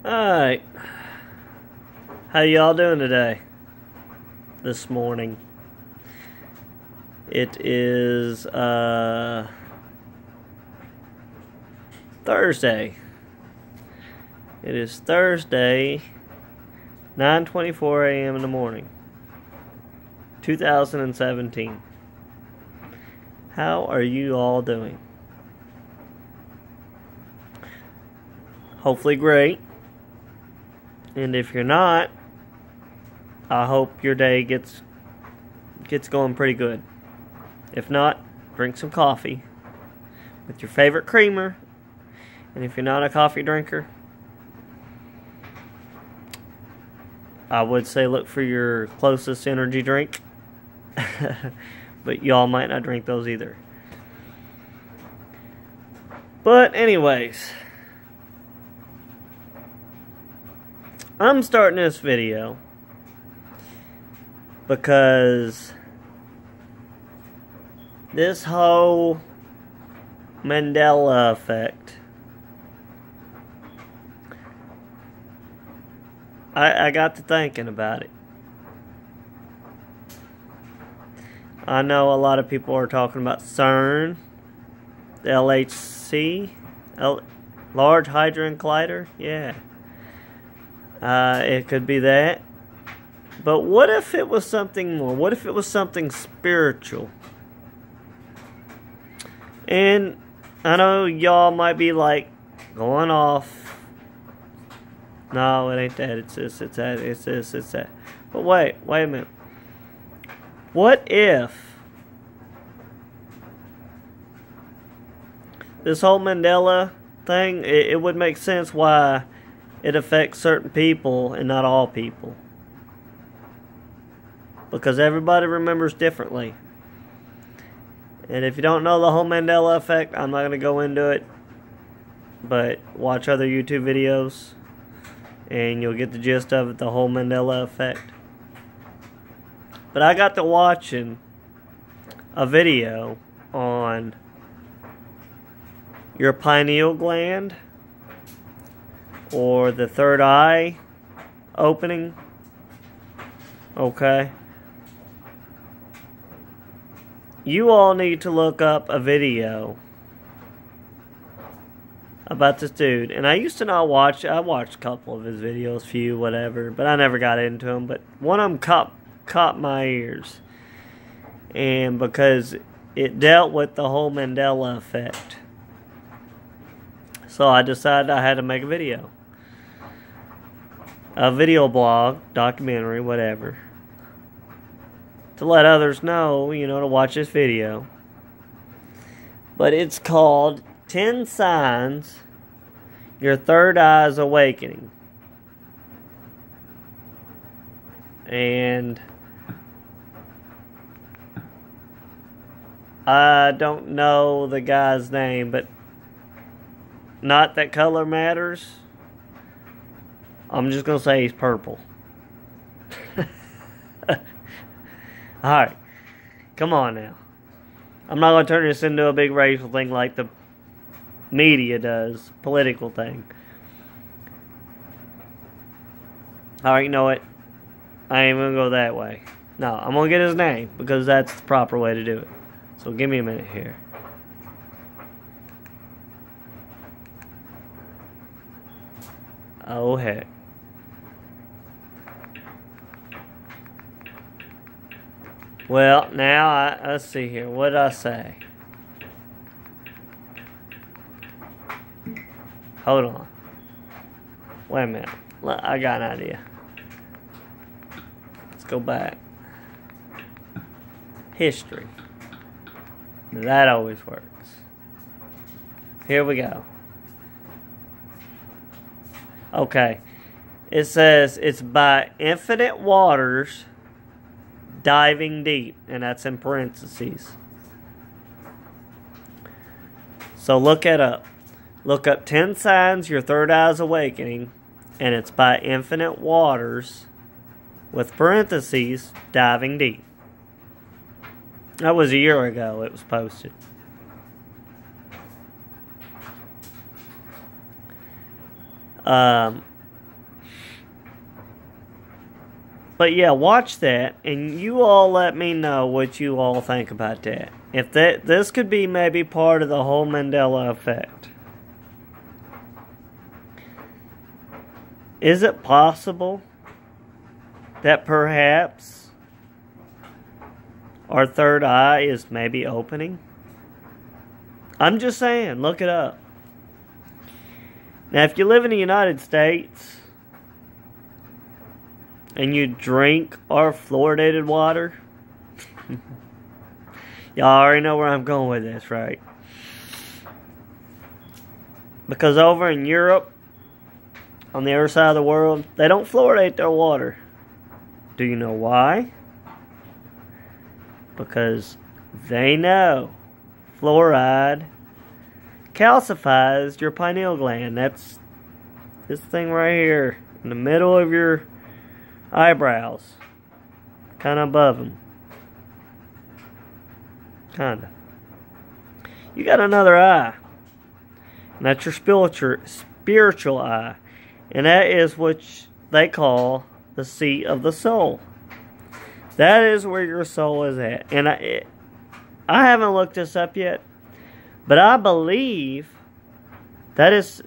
Alright. How y'all doing today? This morning. It is Thursday. It is Thursday, 9:24 a.m. in the morning. 2017. How are you all doing? Hopefully great. And if you're not, I hope your day gets going pretty good. If not, drink some coffee with your favorite creamer. And if you're not a coffee drinker, I would say look for your closest energy drink. But y'all might not drink those either. But anyways, I'm starting this video because this whole Mandella effect, I got to thinking about it. I know a lot of people are talking about CERN, the LHC, Large Hadron Collider, yeah. It could be that. But what if it was something more? What if it was something spiritual? And I know y'all might be like, going off. No, it ain't that. It's this, it's that, it's this, it's that. But wait a minute. What if this whole Mandela thing, it would make sense why it affects certain people and not all people. Because everybody remembers differently. And if you don't know the whole Mandela effect, I'm not going to go into it. But watch other YouTube videos and you'll get the gist of it, the whole Mandela effect. But I got to watching a video on your pineal gland or the third eye opening. Okay. You all need to look up a video about this dude. And I used to not watch, I watched a couple of his videos, few, whatever, but I never got into them. But one of them caught my ears. And because it dealt with the whole Mandela effect. So I decided I had to make a video. A video blog, documentary, whatever. To let others know, to watch this video. But it's called 10 Signs Your Third Eye's Awakening. And I don't know the guy's name, but not that color matters. I'm just going to say he's purple. Alright. Come on now. I'm not going to turn this into a big racial thing like the media does. Political thing. Alright, you know what? I ain't going to go that way. No, I'm going to get his name because that's the proper way to do it. So give me a minute here. Oh, heck. Well, now, let's see here. What did I say? Hold on. Wait a minute. I got an idea. Let's go back. History. That always works. Here we go. Okay. It says it's by infinite waters diving deep, and that's in parentheses. So look it up. Look up 10 Signs Your Third Eye's Awakening, and it's by infinite waters with parentheses diving deep. That was a year ago it was posted. But yeah, watch that, and you all let me know what you all think about that. If this could be maybe part of the whole Mandela effect. Is it possible that perhaps our third eye is maybe opening? I'm just saying, look it up. Now, if you live in the United States and you drink our fluoridated water, y'all already know where I'm going with this, right? Because over in Europe, on the other side of the world, they don't fluoridate their water. Do you know why? Because they know fluoride calcifies your pineal gland. That's this thing right here in the middle of your eyebrows, kind of above them, kind of. You got another eye, and that's your spiritual eye, and that is what they call the seat of the soul. That is where your soul is at. And I haven't looked this up yet, but I believe that is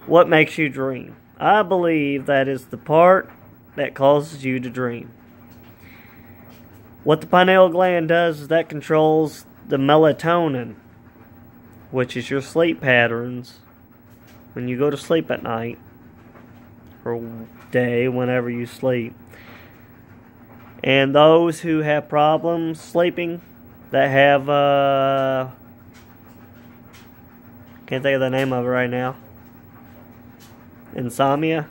what makes you dream. I believe that is the part that causes you to dream. What the pineal gland does is that controls the melatonin, which is your sleep patterns when you go to sleep at night or day, whenever you sleep. And those who have problems sleeping, that have can't think of the name of it right now, insomnia,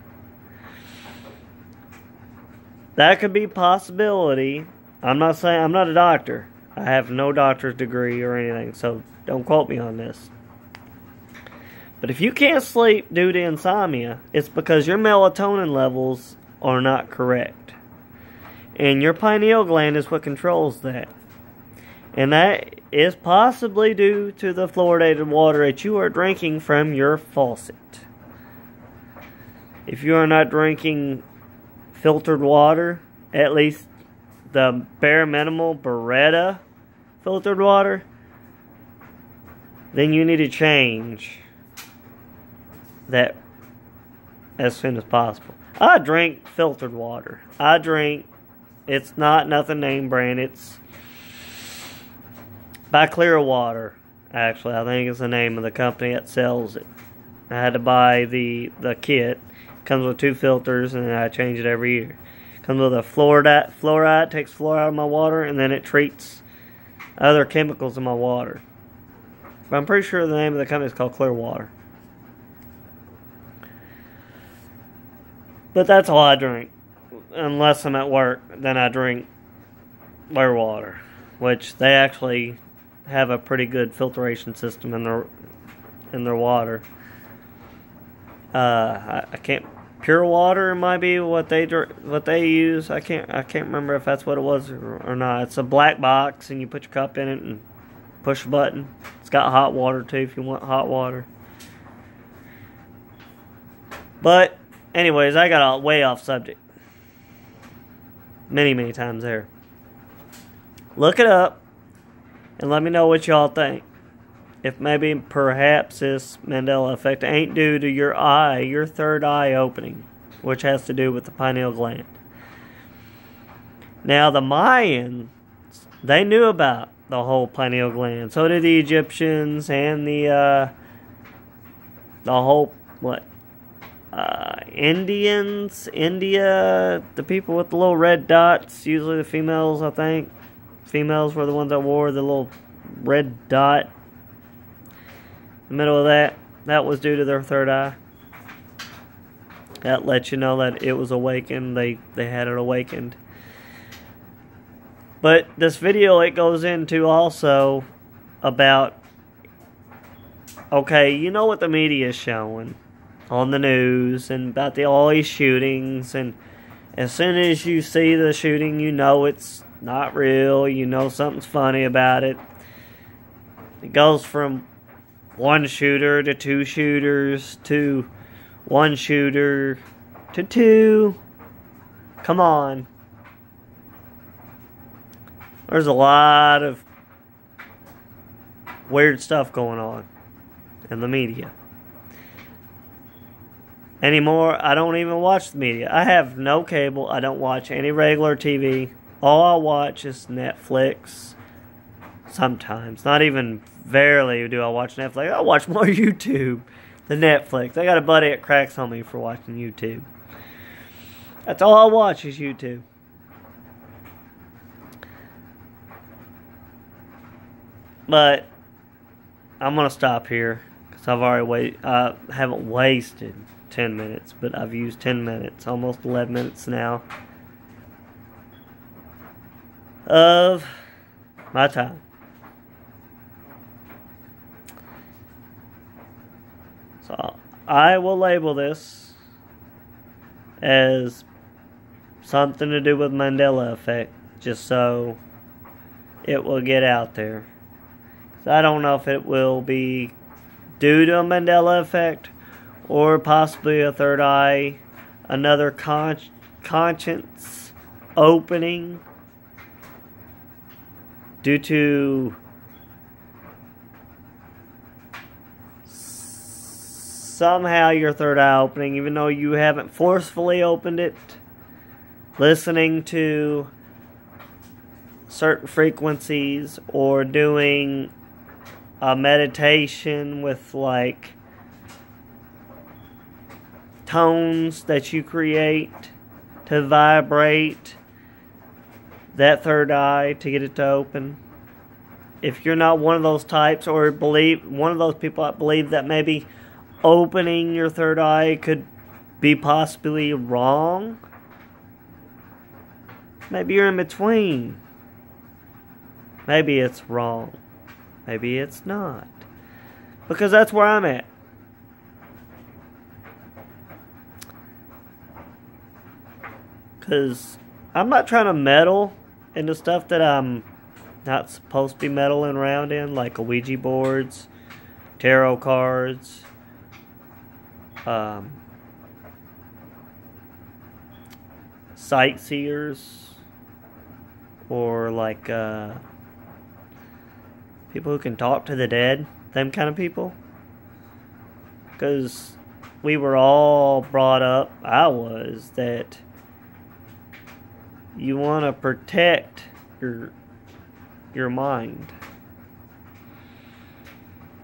that could be a possibility. I'm not saying, I'm not a doctor. I have no doctor's degree or anything, so don't quote me on this. But if you can't sleep due to insomnia, it's because your melatonin levels are not correct. And your pineal gland is what controls that. And that is possibly due to the fluoridated water that you are drinking from your faucet. If you are not drinking filtered water, at least the bare minimal Beretta filtered water, then you need to change that as soon as possible. I drink filtered water. It's not nothing name brand. It's by Clearwater, actually. I think it's the name of the company that sells it. I had to buy the kit. It comes with 2 filters, and I change it every year. It comes with a fluoride, takes fluoride out of my water, and then it treats other chemicals in my water. But I'm pretty sure the name of the company is called Clearwater. But that's all I drink. Unless I'm at work, then I drink their water, which they actually have a pretty good filtration system in their water. I can't. Pure water might be what they use. I can't remember if that's what it was or not. It's a black box, and you put your cup in it and push a button. It's got hot water too if you want hot water. But anyways, I got way off subject. Many times there. Look it up and let me know what y'all think. If maybe perhaps this Mandela effect ain't due to your third eye opening, which has to do with the pineal gland. Now the Mayans, they knew about the whole pineal gland. So did the Egyptians and the whole Indians, India, the people with the little red dots, usually the females, I think. Females were the ones that wore the little red dot in the middle of that. That was due to their third eye. That lets you know that it was awakened. They had it awakened. But this video, it goes into also about, okay, you know what the media is showing on the news and about all these shootings, and as soon as you see the shooting, you know it's not real, you know something's funny about it. It goes from 1 shooter to 2 shooters to 1 shooter to 2 Come on. There's a lot of weird stuff going on in the media. Anymore, I don't even watch the media. I have no cable. I don't watch any regular TV. All I watch is Netflix. Sometimes. Not even barely do I watch Netflix. I watch more YouTube than Netflix. I got a buddy that cracks on me for watching YouTube. That's all I watch is YouTube. But I'm going to stop here because I've already haven't wasted 10 minutes, but I've used 10 minutes, almost 11 minutes now of my time. So I will label this as something to do with Mandela effect, just so it will get out there. I don't know if it will be due to a Mandela effect or possibly a third eye, another conscience opening due to somehow your third eye opening, even though you haven't forcefully opened it, listening to certain frequencies or doing a meditation with like tones that you create to vibrate that third eye to get it to open. If you're not one of those types, or believe one of those people that believe that maybe opening your third eye could be possibly wrong, maybe you're in between. Maybe it's wrong. Maybe it's not. Because that's where I'm at. Because I'm not trying to meddle into stuff that I'm not supposed to be meddling around in, like Ouija boards, tarot cards, sightseers, or like people who can talk to the dead, them kind of people. Because we were all brought up, I was, that you want to protect your mind.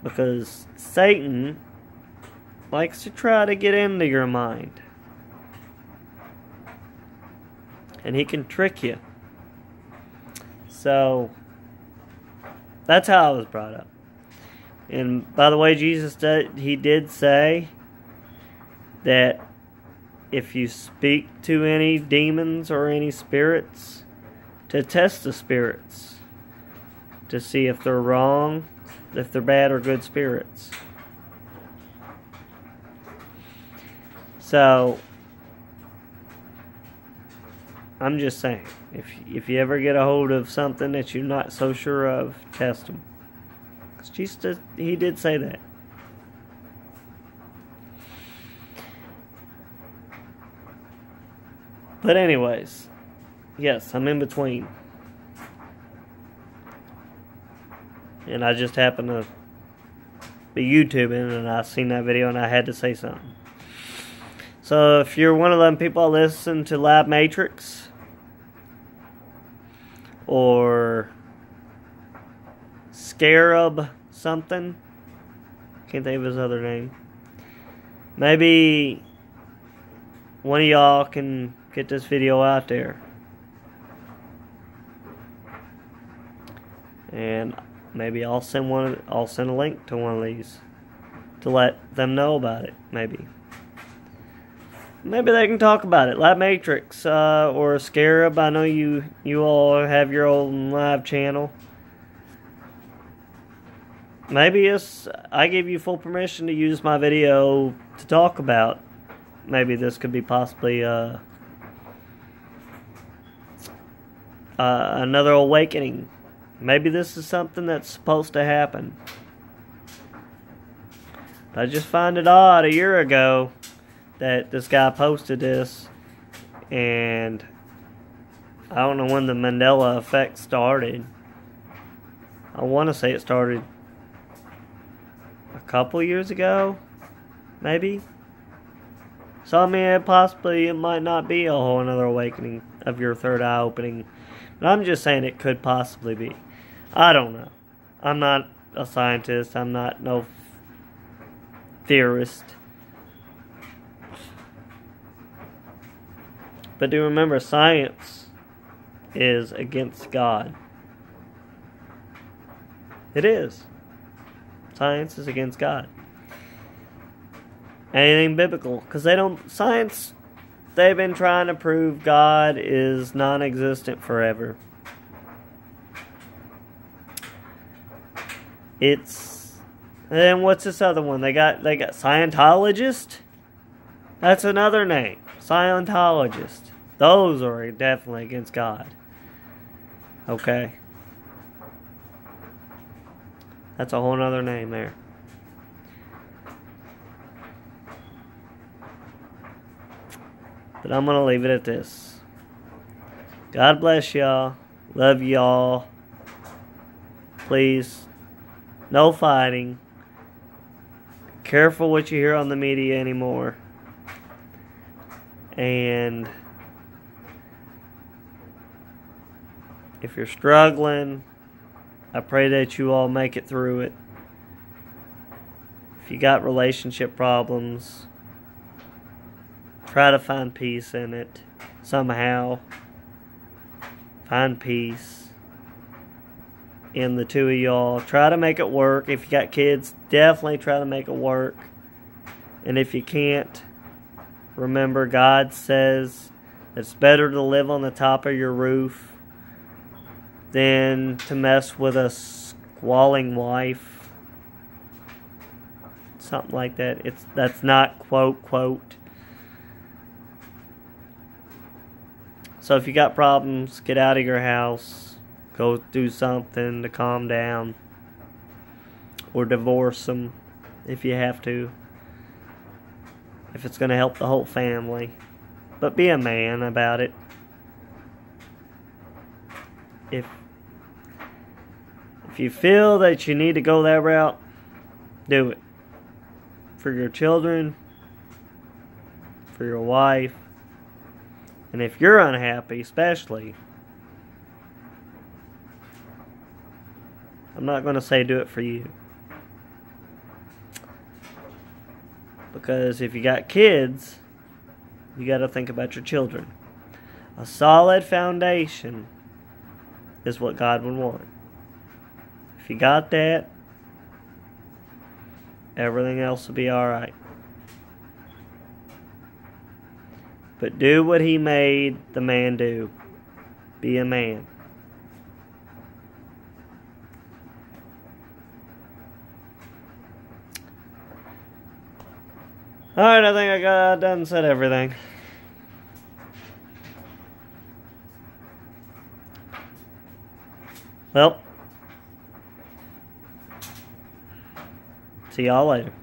Because Satan likes to try to get into your mind. And he can trick you. So that's how I was brought up. And by the way, Jesus did say that if you speak to any demons or any spirits, to test the spirits to see if they're wrong, if they're bad or good spirits. So I'm just saying, if you ever get a hold of something that you're not so sure of, test them. Because Jesus, he did say that. But anyways, yes, I'm in between. And I just happened to be YouTubing and I seen that video and I had to say something. So if you're one of them people that listen to Lab Matrix or Scarab something, can't think of his other name, maybe one of y'all can get this video out there. And maybe I'll send a link to one of these to let them know about it, maybe. Maybe they can talk about it. Lab Matrix or Scarab. I know you all have your own live channel. Maybe I give you full permission to use my video to talk about. Maybe this could be possibly another awakening. Maybe this is something that's supposed to happen. I just find it odd a year ago that this guy posted this And I don't know when the Mandella effect started. I want to say it started a couple years ago, maybe. So I mean, it might not be a whole another awakening of your third eye opening. But I'm just saying it could possibly be. I don't know. I'm not a scientist. I'm not no theorist. But do remember, science is against God. It is. Science is against God. Anything biblical. Because science, they've been trying to prove God is non-existent forever. And what's this other one? They got Scientologist? That's another name. Scientologist. Those are definitely against God. Okay. That's a whole nother name there. But I'm going to leave it at this. God bless y'all. Love y'all. Please, no fighting. Careful what you hear on the media anymore. And if you're struggling, I pray that you all make it through it. If you got relationship problems, try to find peace in it somehow. Find peace in the two of y'all. Try to make it work. If you got kids, definitely try to make it work. And if you can't, remember God says it's better to live on the top of your roof than to mess with a squalling wife. Something like that. That's not quote. So if you got problems, get out of your house. Go do something to calm down. Or divorce them if you have to. If it's going to help the whole family. But be a man about it. If you feel that you need to go that route, do it. For your children. For your wife. And if you're unhappy, especially, I'm not going to say do it for you. Because if you got kids, you got to think about your children. A solid foundation is what God would want. If you got that, everything else will be alright. But do what He made the man do. Be a man. Alright, I think I got done said everything. Well, see y'all later.